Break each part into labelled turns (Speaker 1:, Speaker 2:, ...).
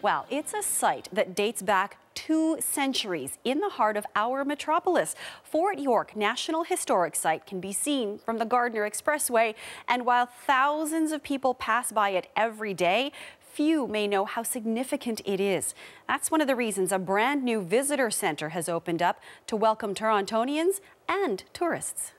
Speaker 1: Well, it's a site that dates back 2 centuries in the heart of our metropolis. Fort York National Historic Site can be seen from the Gardiner Expressway, and while thousands of people pass by it every day, few may know how significant it is. That's one of the reasons a brand new visitor centre has opened up to welcome Torontonians and tourists.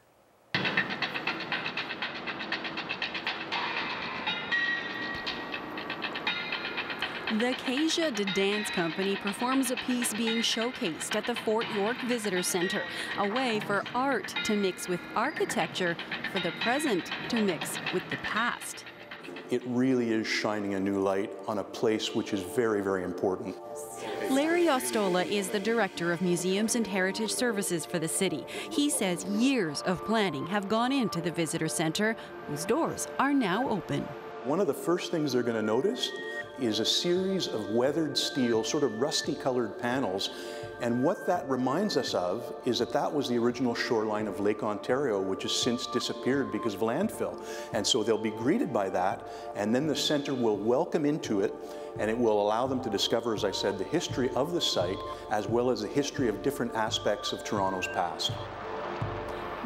Speaker 1: The Casia de Dance Company performs a piece being showcased at the Fort York Visitor Centre, a way for art to mix with architecture, for the present to mix with the past.
Speaker 2: It really is shining a new light on a place which is very, very important.
Speaker 1: Larry Ostola is the Director of Museums and Heritage Services for the city. He says years of planning have gone into the Visitor Centre, whose doors are now open.
Speaker 2: One of the first things they're going to notice is a series of weathered steel, sort of rusty colored panels. And what that reminds us of is that that was the original shoreline of Lake Ontario, which has since disappeared because of landfill. And so they'll be greeted by that, and then the centre will welcome into it, and it will allow them to discover, as I said, the history of the site, as well as the history of different aspects of Toronto's past.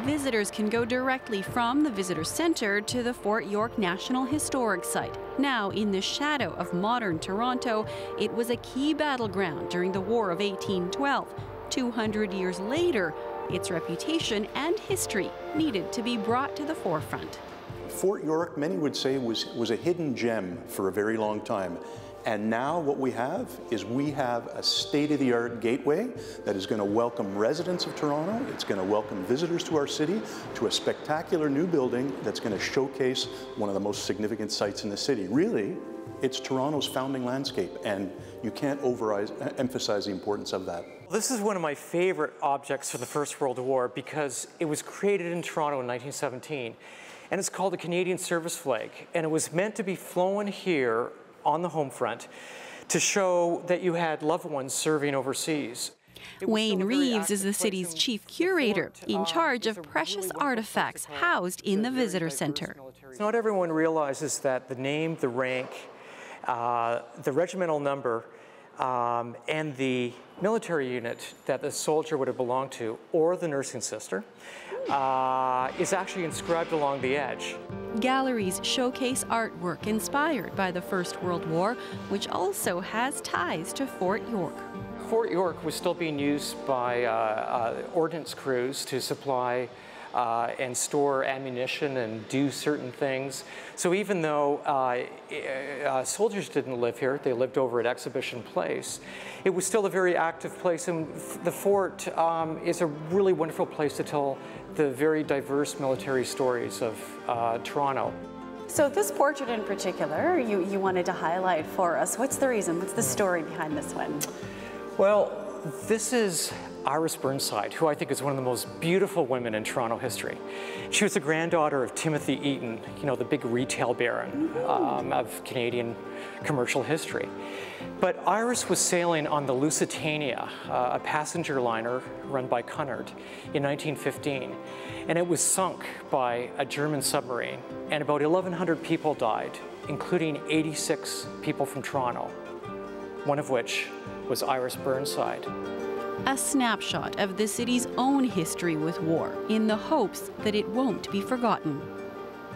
Speaker 1: Visitors can go directly from the Visitor Centre to the Fort York National Historic Site. Now, in the shadow of modern Toronto, it was a key battleground during the War of 1812. 200 years later, its reputation and history needed to be brought to the forefront.
Speaker 2: Fort York, many would say, was a hidden gem for a very long time. And now what we have is a state-of-the-art gateway that is going to welcome residents of Toronto. It's going to welcome visitors to our city, to a spectacular new building that's going to showcase one of the most significant sites in the city. Really, it's Toronto's founding landscape, and you can't emphasize the importance of that.
Speaker 3: This is one of my favorite objects from the First World War because it was created in Toronto in 1917, and it's called the Canadian Service Flag, and it was meant to be flown here on the home front to show that you had loved ones serving overseas.
Speaker 1: Wayne Reeves is the city's chief curator, in charge of precious artifacts housed in the visitor centre.
Speaker 3: Not everyone realizes that the name, the rank, the regimental number, and the military unit that the soldier would have belonged to, or the nursing sister, is actually inscribed along the edge.
Speaker 1: Galleries showcase artwork inspired by the First World War, which also has ties to Fort York.
Speaker 3: Fort York was still being used by ordnance crews to supply and store ammunition and do certain things. So even though soldiers didn't live here, they lived over at Exhibition Place, it was still a very active place, and the fort is a really wonderful place to tell the very diverse military stories of Toronto.
Speaker 1: So this portrait in particular, you wanted to highlight for us. What's the reason? What's the story behind this one?
Speaker 3: Well, this is Iris Burnside, who I think is one of the most beautiful women in Toronto history. She was the granddaughter of Timothy Eaton, you know, the big retail baron of Canadian commercial history. But Iris was sailing on the Lusitania, a passenger liner run by Cunard, in 1915. And it was sunk by a German submarine, and about 1,100 people died, including 86 people from Toronto, one of which was Iris Burnside.
Speaker 1: A snapshot of the city's own history with war, in the hopes that it won't be forgotten.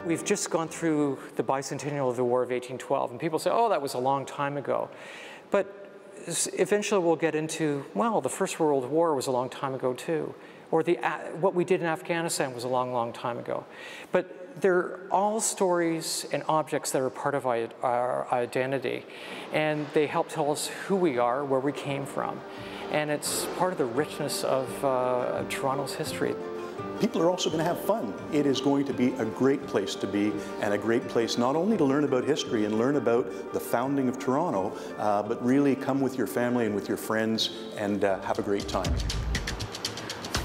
Speaker 3: We've just gone through the bicentennial of the War of 1812, and people say, oh, that was a long time ago. But eventually we'll get into, well, the First World War was a long time ago too, or what we did in Afghanistan was a long, long time ago. But they're all stories and objects that are part of our identity, and they help tell us who we are, where we came from. And it's part of the richness of Toronto's history.
Speaker 2: People are also going to have fun. It is going to be a great place to be, and a great place not only to learn about history and learn about the founding of Toronto, but really come with your family and with your friends and have a great time.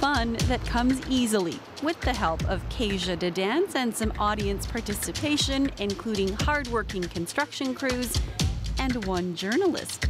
Speaker 1: Fun that comes easily with the help of Casia de Dance and some audience participation, including hardworking construction crews and one journalist